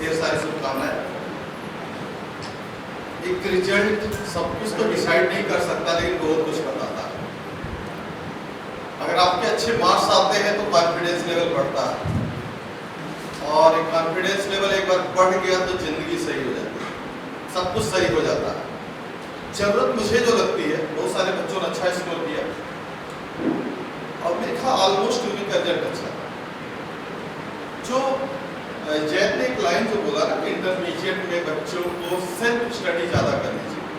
ढेर सारी शुभकामनाएं। एक रिजल्ट सब कुछ तो डिसाइड नहीं कर सकता, लेकिन बहुत कुछ बताता है। अगर आपके अच्छे मार्क्स आते हैं तो कॉन्फिडेंस लेवल बढ़ता है, और कॉन्फिडेंस लेवल एक बार बढ़ गया तो जिंदगी सही हो जाती है, सब कुछ सही हो जाता है। जरूरत मुझे जो लगती है, बहुत सारे बच्चों ने अच्छा स्कोर किया और मेरे ख्याल ऑलमोस्ट उन्हीं का रिजल्ट अच्छा था। जो जैद ने एक लाइन जो बोला ना कि इंटरमीडिएट में बच्चों को सेल्फ स्टडी ज़्यादा करनी चाहिए,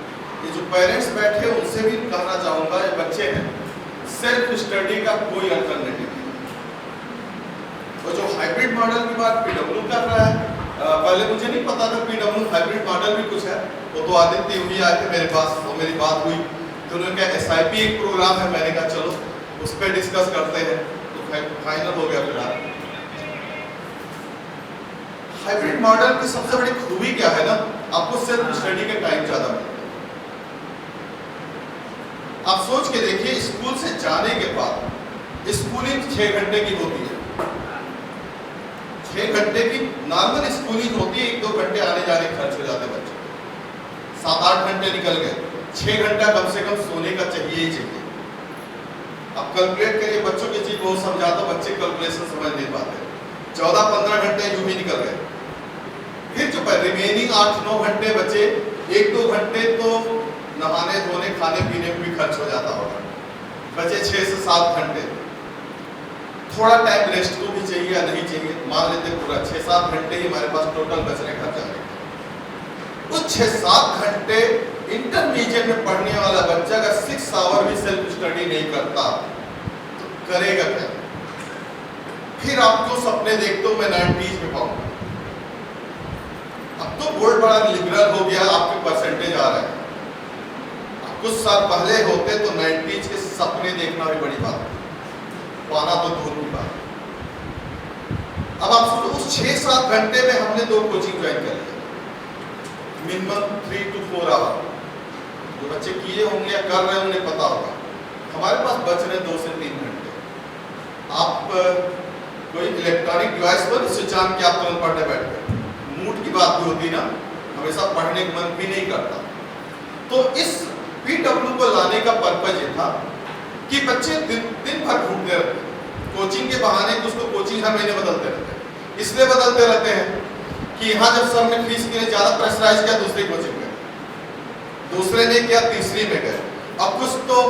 ये जो पेरेंट्स बैठे उनसे भी कहना चाहूँगा, ये बच्चे हैं, सेल्फ स्टडी का कोई अल्टरनेटिव नहीं। वो जो हाइब्रिड मॉडल की बात पीडब्ल्यू कर रहा है, पहले मुझे नहीं पता था पीडब्ल्यू हाइब्रिड मॉडल भी कुछ है। वो तो आदित्य हुई आए थे मेरे पास, वो मेरी बात हुई तो उन्होंने कहा SIP एक प्रोग्राम है, मैंने कहा चलो उस पर डिस्कस करते हैं, तो फाइनल हो गया फिलहाल। हाइब्रिड मॉडल की सबसे बड़ी खूबी क्या है ना, आपको सेल्फ स्टडी के टाइम ज्यादा मिलता है। आप सोच के देखिए, स्कूल से जाने के बाद स्कूलिंग 6 घंटे की होती है, 6 घंटे की नॉर्मल स्कूलिंग होती है, 1-2 घंटे आने जाने खर्च हो जाते बच्चे, 7-8 घंटे निकल गए, 6 घंटा कम से कम सोने का चाहिए ही चाहिए। अब कैलकुलेट करिए, बच्चों की चीज बहुत समझाता, बच्चे कैलकुलेशन समझ नहीं पाते, 14-15 घंटे यूं ही निकल गए। फिर जो रिमेनिंग 8-9 घंटे बचे, 1-2 घंटे तो नहाने धोने खाने पीने में भी खर्च हो जाता होगा, बचे 6 से 7 घंटे। थोड़ा टाइम रेस्ट को भी चाहिए या नहीं चाहिए, मान लेते पूरा 6-7 घंटे ही हमारे पास टोटल बचने खर्चा है। उस 6-7 घंटे इंटरमीडिएट में पढ़ने वाला बच्चा अगर 6 आवर भी सेल्फ स्टडी नहीं करता तो करेगा क्या? फिर आप जो सपने देखते हो मैं 90s में पाऊंगा, अब तो बोर्ड बड़ा लिबरल हो गया, आपके परसेंटेज आ रहे हैं। कुछ साल पहले होते तो 90s के सपने देखना भी बड़ी बात, पाना तो दूर की बात। अब आप सोचो, उस 6-7 घंटे में हमने 2 कोचिंग ज्वाइन कर लिया, मिनिमम 3 to 4 आवर। जो बच्चे किए होंगे या कर रहे होंगे पता होगा, हमारे पास बच रहे 2 से 3 घंटे। आप कोई इलेक्ट्रॉनिक डिवाइस पर स्विच ऑन किया, आप तुरंत पढ़ने बैठ गए, मूड की बात भी होती ना, हमेशा पढ़ने का मन भी नहीं करता। तो इस पीडब्ल्यू को लाने का पर्पज ये था कि बच्चे दिन भर घूमते रहते हैं, कोचिंग के बहाने कुछ तो कोचिंग हर महीने बदलते रहते हैं। इसलिए बदलते रहते हैं कि यहाँ जब सर ने फीस के लिए ज़्यादा प्रेशराइज किया, दूसरी कोचिंग में, दूसरे ने किया, तीसरी में गए। अब कुछ तो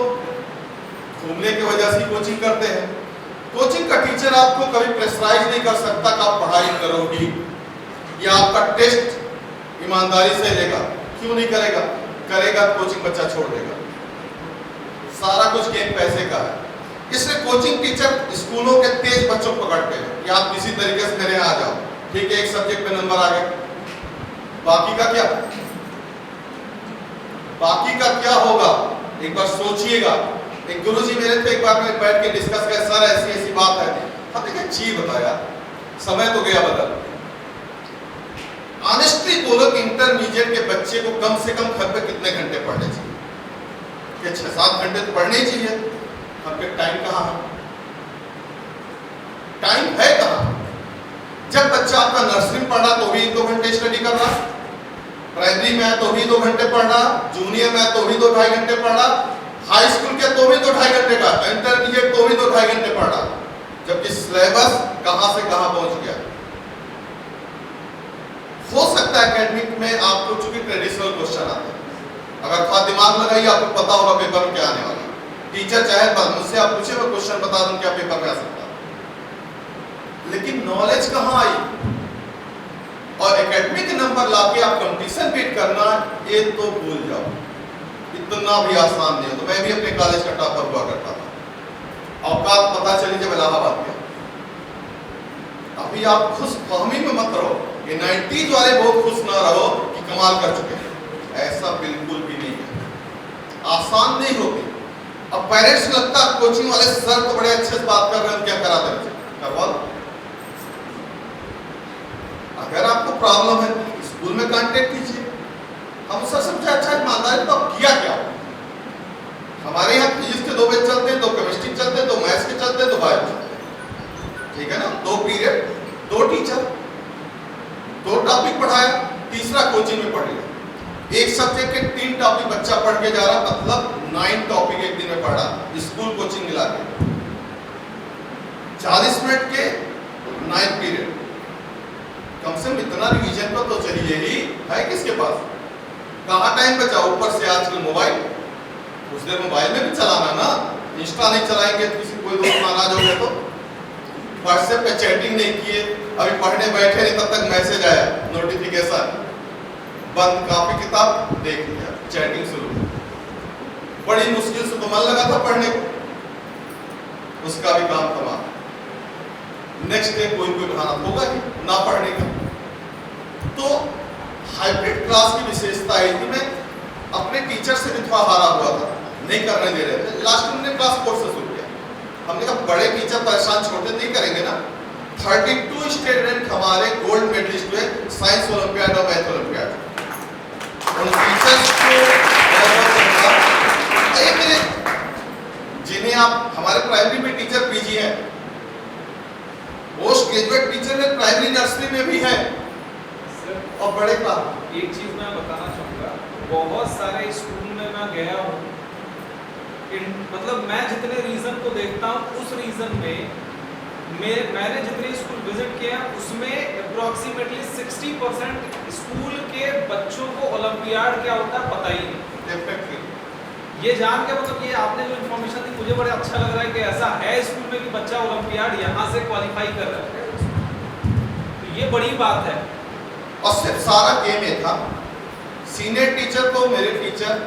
घूमने की वजह से कोचिंग करते हैं। कोचिंग का टीचर आपको कभी प्रेशराइज नहीं कर सकता कि आप पढ़ाई करोगी या आपका टेस्ट ईमानदारी से लेगा, क्यों नहीं करेगा? करेगा तो कोचिंग बच्चा छोड़ देगा। सारा कुछ गेम पैसे का है, इसलिए कोचिंग टीचर स्कूलों के तेज बच्चों को पकड़ते हैं कि आप किसी तरीके से मेरे यहाँ आ जाओ, ठीक है, एक सब्जेक्ट में नंबर आ गए, बाकी का क्या? बाकी का क्या होगा? एक बार सोचिएगा। एक गुरुजी मेरे थे, एक बार में बैठ के डिस्कस किया, सर ऐसी ऐसी बात है, हम देखिए ची बताया, समय तो गया बदल। ऑनेस्टली बोलो कि इंटरमीडिएट के बच्चे को कम से कम घर पे कितने घंटे पढ़ने चाहिए? कि 6-7 घंटे तो पढ़ने ही चाहिए। घर पे टाइम कहाँ है? टाइम है कहाँ? जब बच्चा आपका नर्सरी में पढ़ा तो भी 2 घंटे स्टडी कर रहा, प्राइमरी में है तो भी 2 घंटे पढ़ रहा, जूनियर में है तो भी 2-2.5 घंटे पढ़ रहा, हाई स्कूल के तो भी 2-2.5 घंटे का, इंटरमीडिएट तो भी 2-2.5 घंटे पढ़ रहा, जबकि सिलेबस कहाँ से कहाँ पहुंच गया। हो सकता है एकेडमिक में आपको चूंकि ट्रेडिशनल क्वेश्चन आते हैं, अगर थोड़ा दिमाग लगाइए आपको पता होगा पेपर में क्या आने वाला है। टीचर चाहे मुझसे आप पूछे, मैं क्वेश्चन बता दूं क्या पेपर में आ सकता है, लेकिन नॉलेज कहाँ आई? और एकेडमिक नंबर लाके आप कंपटीशन बीट करना, ये तो भूल जाओ, इतना भी आसान नहीं हो। तो मैं भी अपने कॉलेज का टॉपर हुआ करता था, औकात पता चली जब इलाहाबाद गया। अभी आप खुश फहमी में मत रहो कि 90s वाले बहुत खुश ना रहो कि कमाल कर चुके हैं, ऐसा बिल्कुल भी नहीं है, आसान नहीं होती। अब पेरेंट्स लगता है कोचिंग वाले सर तो बड़े अच्छे से बात कर रहे हैं, क्या करा दें? करवा दो। अगर आपको प्रॉब्लम है स्कूल में कांटेक्ट कीजिए, हम सर सबसे अच्छा ईमानदारी तो आप किया क्या? हमारे यहाँ फिजिक्स के 2 बैच चलते हैं, 2 केमिस्ट्री चलते हैं, 2 मैथ्स के चलते हैं, 2 बायो चलते हैं, ठीक है ना, 2 पीरियड 2 टीचर। 2 टॉपिक पढ़ाया, तीसरा कोचिंग में पढ़ लिया। एक सब्जेक्ट के 3 टॉपिक बच्चा पढ़ के जा रहा, मतलब 9 टॉपिक एक दिन में पढ़ा, स्कूल कोचिंग मिला के। 40 मिनट के 9 पीरियड, कम से कम इतना रिवीजन पर तो चाहिए ही है किसके पास। कहाँ टाइम बचा, ऊपर से आजकल मोबाइल, उस देर मोबाइल में भी चलाना ना, इंस्टा नहीं चलाएंगे तो किसी कोई दोस्त नाराज हो गया तो, व्हाट्सएप पे चैटिंग नहीं किए, अभी पढ़ने बैठे नहीं तब तक मैसेज आया, नोटिफिकेशन, बंद कॉपी किताब देख लिया, चैटिंग शुरू। बड़ी मुश्किल से तो मन लगा था पढ़ने को, उसका भी काम तमाम। नेक्स्ट डे कोई बहाना होगा ही ना पढ़ने का। तो हाइब्रिड क्लास की विशेषता है कि मैं अपने टीचर से भी थोड़ा हारा हुआ था, नहीं करने दे रहे थे। लास्ट में हमने क्लास कोर्स से शुरू किया, हमने कहा बड़े टीचर परेशान छोड़ते नहीं करेंगे ना। 32 स्टूडेंट हमारे गोल्ड मेडलिस्ट हुए साइंस ओलंपियाड और मैथ ओलंपियाड। उन टीचर्स को जिन्हें आप हमारे प्राइमरी में टीचर पीजी हैं, पोस्ट ग्रेजुएट टीचर में प्राइमरी नर्सरी में भी है और बड़े क्लास। एक चीज मैं बताना चाहूँगा, बहुत सारे स्कूल में मैं गया हूँ, मतलब मैं जितने रीजन को देखता हूँ उस रीजन में मैंने जितने स्कूल विजिट किया उसमें अप्रोक्सीमेटली 60% स्कूल के बच्चों को ओलंपियाड क्या होता है पता ही नहीं। ये जान के मतलब ये आपने जो इन्फॉर्मेशन दी मुझे बड़ा अच्छा लग रहा है कि ऐसा है स्कूल में कि बच्चा ओलंपियाड यहाँ से क्वालिफाई कर रहा है, तो ये बड़ी बात है। और सिर्फ सारा गेम ये था, सीनियर टीचर को मेरे टीचर